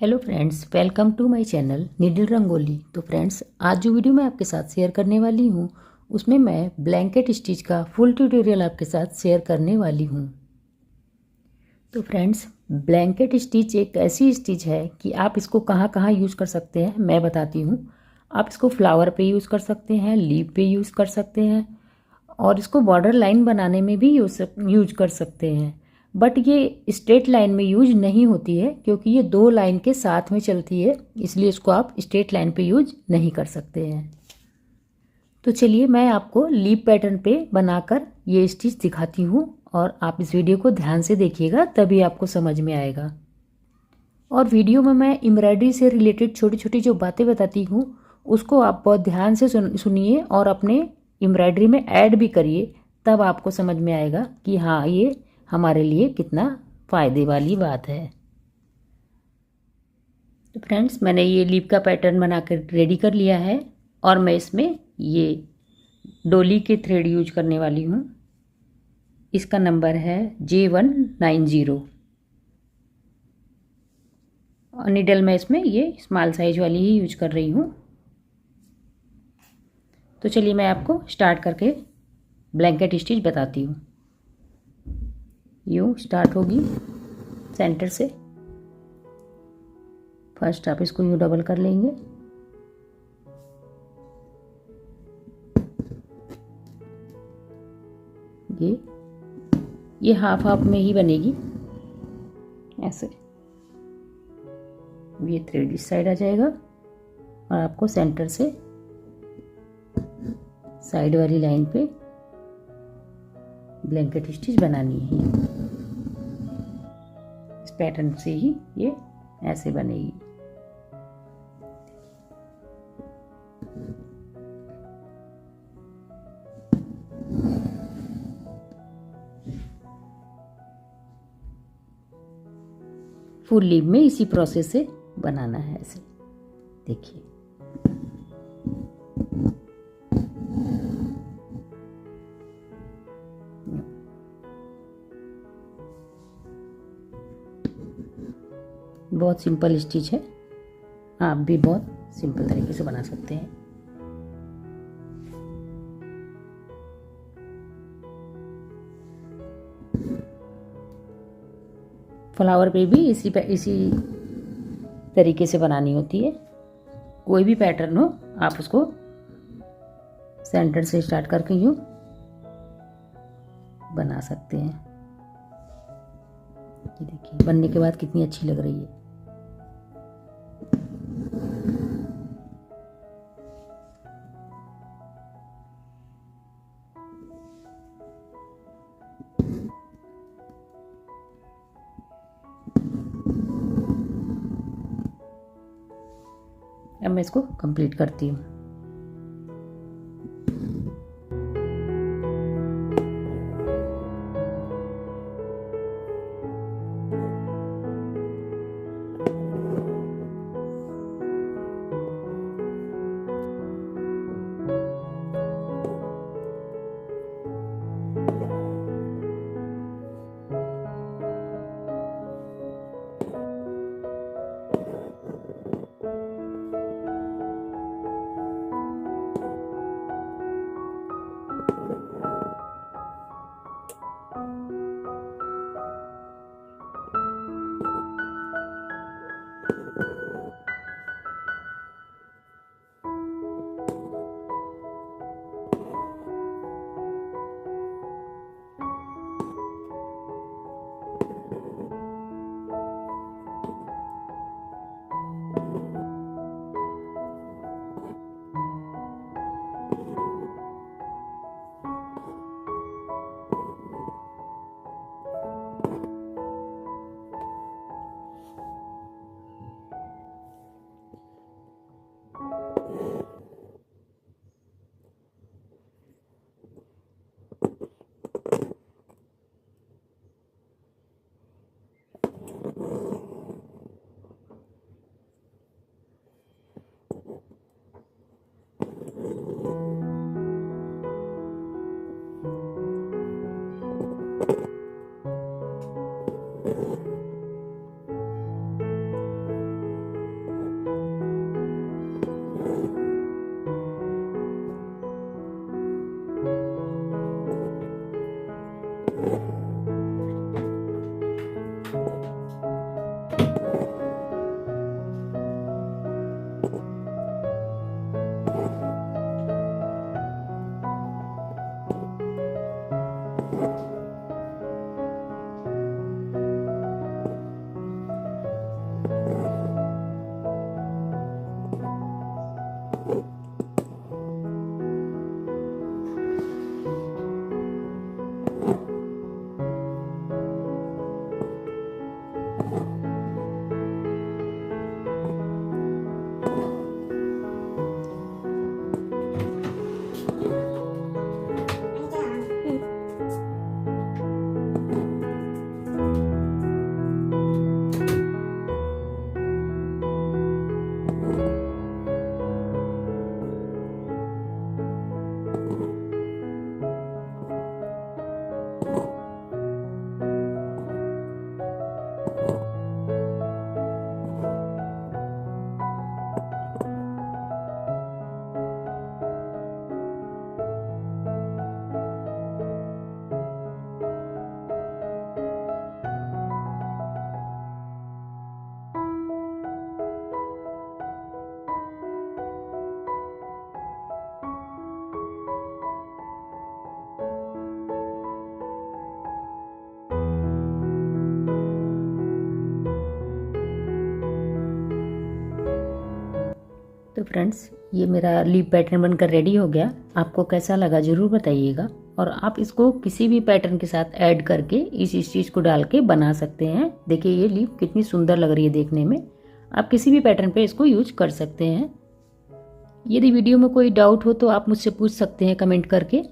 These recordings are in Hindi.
Hello friends, welcome to my channel Needle Rangoli. तो फ्रेंड्स, आज जो वीडियो मैं आपके साथ शेयर करने वाली हूँ उसमें मैं ब्लैंकेट स्टिच का फुल ट्यूटोरियल आपके साथ शेयर करने वाली हूँ। तो फ्रेंड्स, ब्लैंकेट स्टिच एक ऐसी स्टिच है कि आप इसको कहाँ कहाँ यूज़ कर सकते हैं मैं बताती हूँ। आप इसको फ्लावर पे यूज़ कर सकते हैं, लीफ पे यूज़ कर सकते हैं और इसको बॉर्डर लाइन बनाने में भी यूज कर सकते हैं। बट ये स्ट्रेट लाइन में यूज नहीं होती है क्योंकि ये दो लाइन के साथ में चलती है, इसलिए इसको आप स्ट्रेट लाइन पे यूज नहीं कर सकते हैं। तो चलिए मैं आपको लीफ पैटर्न पे बनाकर ये स्टिच दिखाती हूँ और आप इस वीडियो को ध्यान से देखिएगा, तभी आपको समझ में आएगा। और वीडियो में मैं एम्ब्रॉयडरी से रिलेटेड छोटी छोटी जो बातें बताती हूँ उसको आप बहुत ध्यान से सुनिए और अपने एम्ब्रॉयडरी में ऐड भी करिए, तब आपको समझ में आएगा कि हाँ, ये हमारे लिए कितना फ़ायदे वाली बात है। तो फ्रेंड्स, मैंने ये लीफ का पैटर्न बनाकर रेडी कर लिया है और मैं इसमें ये डोली के थ्रेड यूज करने वाली हूँ। इसका नंबर है J190 और नीडल मैं इसमें ये स्मॉल साइज वाली ही यूज कर रही हूँ। तो चलिए मैं आपको स्टार्ट करके ब्लैंकेट स्टिच बताती हूँ। यूँ स्टार्ट होगी सेंटर से। फर्स्ट आप इसको यूँ डबल कर लेंगे, ये हाफ हाफ में ही बनेगी ऐसे। ये थ्रेड इस साइड आ जाएगा और आपको सेंटर से साइड वाली लाइन पे ब्लैंकेट स्टिच बनानी है। इस पैटर्न से ही ये ऐसे बनेगी। फुल लीव में इसी प्रोसेस से बनाना है ऐसे। देखिए, बहुत सिंपल स्टिच है, आप भी बहुत सिंपल तरीके से बना सकते हैं। फ्लावर पे भी इसी तरीके से बनानी होती है। कोई भी पैटर्न हो आप उसको सेंटर से स्टार्ट करके यूँ बना सकते हैं। ये देखिए बनने के बाद कितनी अच्छी लग रही है। अब मैं इसको कंप्लीट करती हूँ। तो फ्रेंड्स, ये मेरा लीफ पैटर्न बनकर रेडी हो गया। आपको कैसा लगा ज़रूर बताइएगा। और आप इसको किसी भी पैटर्न के साथ ऐड करके इस स्टिच को डाल के बना सकते हैं। देखिए ये लीफ कितनी सुंदर लग रही है देखने में। आप किसी भी पैटर्न पे इसको यूज कर सकते हैं। यदि वीडियो में कोई डाउट हो तो आप मुझसे पूछ सकते हैं कमेंट करके।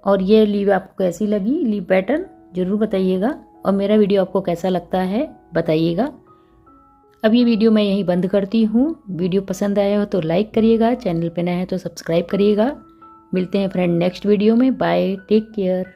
और ये लीफ आपको कैसी लगी, लीफ पैटर्न ज़रूर बताइएगा। और मेरा वीडियो आपको कैसा लगता है बताइएगा। अब ये वीडियो मैं यहीं बंद करती हूँ। वीडियो पसंद आया हो तो लाइक करिएगा, चैनल पे नया है तो सब्सक्राइब करिएगा। मिलते हैं फ्रेंड नेक्स्ट वीडियो में। Bye, take care.